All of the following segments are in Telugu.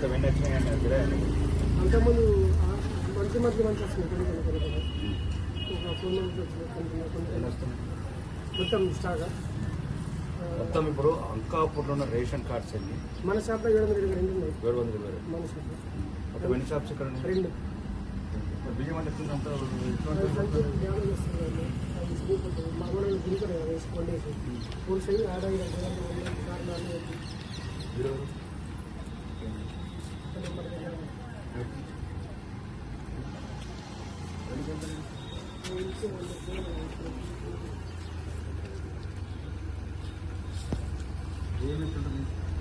మొత్తం ఎన్ని వచ్చినాయండి అంతకుముందు మంత్లీ వస్తుంది ఒక 4 మంత్స్ వస్తుంది మొత్తం స్టాక్ మొత్తం ఇప్పుడు అంకాపూర్లో ఉన్న రేషన్ కార్డ్స్ అన్ని మన షాప్లో 722 ఉన్నాయి. 722 మన షాప్లో మొత్తం ఎన్ని షాప్స్ ఇక్కడ ఉన్నాయి? 2 బియ్యం అంటే మామూలుగా దిగుతారు కదా వేసుకోండి ఫుల్ సైజ్ ఆడ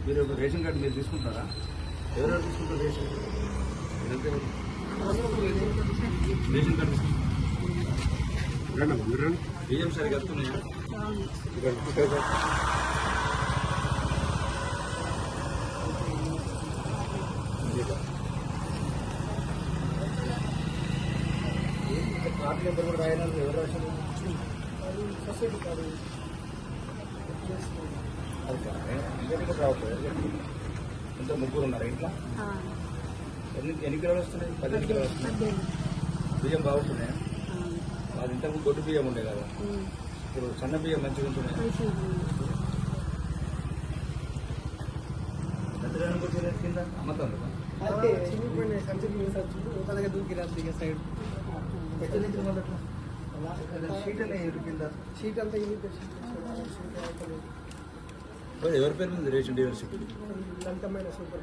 మీరు రేషన్ కార్డు మీరు తీసుకుంటారా? ఎవరెవరు తీసుకుంటారు రేషన్ రేషన్ కార్డు బియ్యం సరిగ్గా వస్తున్నాయా? కార్డు నెంబర్ కూడా రాయడానికి ఎవరు రాశారు? సొసైటీ కార్డు ఇంత ముగ్గురు ఉన్నారు ఇంట్లో. ఎన్ని కిలోలు వస్తున్నాయి? 15 కిలోలు వస్తున్నాయి. బియ్యం బాగుంటున్నాయా? అది ఇంతకుముందు దొడ్డు బియ్యం ఉండే కదా, ఇప్పుడు సన్న బియ్యం మంచిగా ఉంటున్నాయి. కింద అమ్మతాను షీట్ అంతా ఎవరి పేరు ఉంది రేషన్ డీలర్షిప్? లంతమైన సూపర్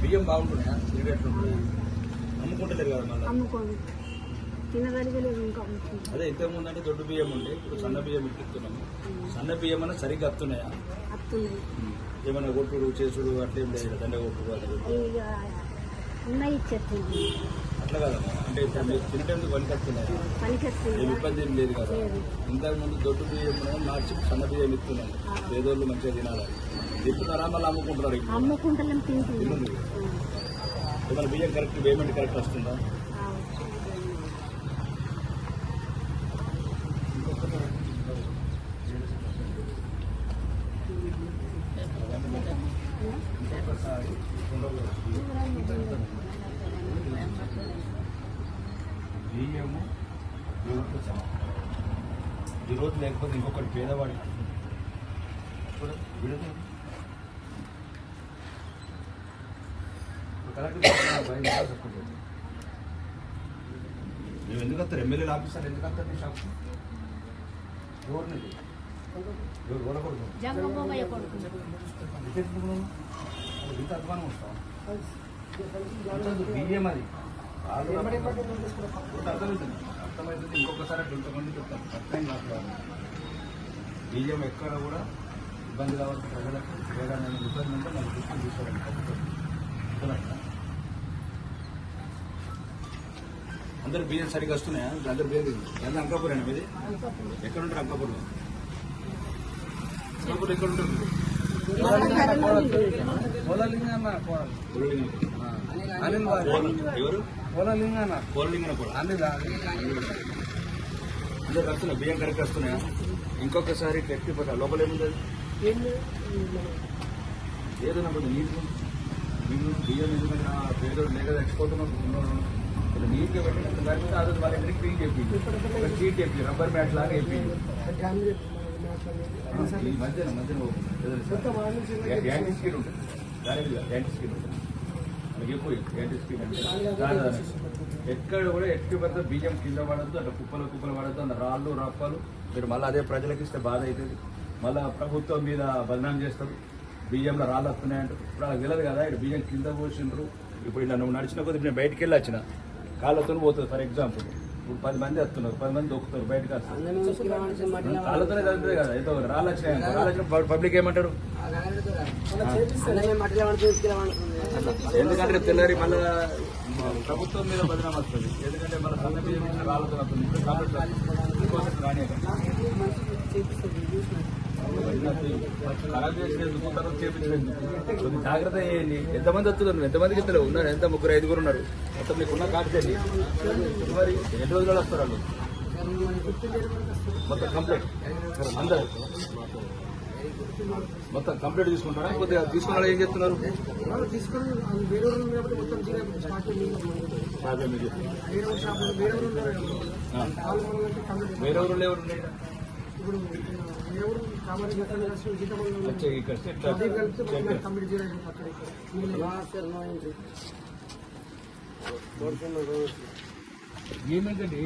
బియ్యం బాగుంటున్నాయా? అమ్ముకుంటలేరు కదా మళ్ళీ. అదే ఇంతకుముందు అంటే దొడ్డు బియ్యం ఉండే, ఇప్పుడు సన్న బియ్యం ఇస్తున్నాము. సన్న బియ్యం అన్నా సరిగ్గా వస్తున్నాయా? ఏమన్నా కొట్టుడు చేసుడు అట్లేం లేదు, దండ కొట్టుడు అట్లా కదమ్మా. అంటే ఇప్పుడు మీరు తినటందుకు పనికొస్తున్నాయి, ఏమి ఇబ్బంది ఏం లేదు కదా. ఇంతకుముందు దొడ్డు బియ్యం మార్చి సన్న బియ్యం ఇస్తున్నాము, పేదోళ్ళు మంచిగా తినాలి. తింటున్నారా మళ్ళీ అమ్ముకుంటున్నారు? ఏమైనా బియ్యం కరెక్ట్ పేమెంట్ కరెక్ట్ వస్తుందా? బియ్యము ఈరోజు లేకపోతే ఇంకొకటి పేదవాడి మేము ఎందుకు వస్తారు? ఎమ్మెల్యేలు ఆఫీసర్ ఎందుకు వస్తారు మీ షాప్? ఎవరిని ఇంత అధ్వానం వస్తాం బియ్యం అది అర్థమవుతుంది. ఇంకొకసారి అట్లా ఇంతమంది చెప్తాను, అర్థం కాదు. బియ్యం ఎక్కడ కూడా ఇబ్బంది కావచ్చు ప్రజలకు. ఏదైనా ఇబ్బంది ఉంటే మనం దృష్టి తీసుకోవాలి ప్రభుత్వం. అందరు బియ్యం సరిగ్గా వస్తున్నాయా? అందరు బియ్యం ఎంత అంకాపూరేనా మీది? ఎక్కడ ఉంటారు అంకాపూర్లో? అంకాపూర్ ఎక్కడ ఉంటుంది? ఎవరు? పోలలింగన అందరు వస్తున్నాయి, బియ్యం కరెక్ట్ వస్తున్నాయా? ఇంకొకసారి ఎక్కిపోతా లోపల ఏముంది? ఏదైనా నీరు బియ్యం ఎందుకంటే పేదోడు లేక ఎక్కిపోతున్నాం. నీట్గా పెట్టిన ఆ రోజు వాళ్ళ ఇంటికి క్లీన్ చెప్పింది, చీట్ చెప్పి రబ్బర్ మ్యాట్ లాగా చెప్పింది. ఈ మధ్యన యాంటీ స్కిన్ ఉంటుంది, దాని యాంటీ స్కిన్ ఉంటుంది. మనకి ఎక్కువ యాంటీ స్కిన్ అంటే ఎక్కడ కూడా ఎట్టి పడితే బియ్యం కింద పడద్దు, అట్లా కుప్పలు పడద్దు. అన్న రాళ్ళు రప్పలు మీరు మళ్ళీ అదే ప్రజలకు ఇస్తే బాధ అవుతుంది. మళ్ళీ ప్రభుత్వం మీద బదనాం చేస్తారు. బియ్యంలో రాళ్ళు వస్తున్నాయంట. ఇప్పుడు అలా వెళ్ళదు కదా, ఇక్కడ బియ్యం కింద పోసిండ్రు. ఇప్పుడు ఇలా నువ్వు నడిచిన కొద్ది నేను బయటికి వెళ్ళి వచ్చిన కాళ్ళతో పోతుంది. ఫర్ ఎగ్జాంపుల్ ఇప్పుడు 10 మంది వస్తున్నారు, 10 మంది దొక్కుతారు, బయటకు వస్తారు. కాళ్ళతోనే చదువుతుంది కదా. ఏదో రాళ్ళు వచ్చిన పబ్లిక్ ఏమంటారు? ఎందుకంటే తెల్లారి మళ్ళీ ప్రభుత్వం మీద బదనాం వస్తుంది. ఎందుకంటే మన సన్న బియ్యం రాళ్ళతో వస్తుంది కాబట్టి రాని ఖరాబ్ చేసినందుకు తర్వాత చేపించినందుకు కొంచెం జాగ్రత్త చేయండి. ఎంతమంది వస్తున్నారు? ఎంతమందికి ఇద్దరు ఉన్నారు? ఎంత 3-5 ఉన్నారు మొత్తం? మీకు ఉన్న కార్డు చేయండి. మరి ఎన్ని రోజులు వస్తారు వాళ్ళు? 15 డేస్ వరకు వస్తుంది. మొత్తం కంప్లీట్ అందరు మొత్తం కంప్లీట్ తీసుకుంటారా కొద్దిగా తీసుకున్న ఏం చెప్తున్నారు వాళ్ళు తీసుకొని వాళ్ళు వేరే ఊరు ఉన్నప్పుడు మొత్తం స్టార్ట్ వేరే ఊరు షాప్ వేరే ఊరు ఉన్నారు వాళ్ళు మనకి కంప్లీట్ వేరే ఊరు ఎవరు ఉన్నాయి ఇప్పుడు వేరే ఊరు కామారెడ్డి వచ్చే ఇక్కడ కలిపితే కంప్లీట్ చేయడం అక్కడ ఏమైందండి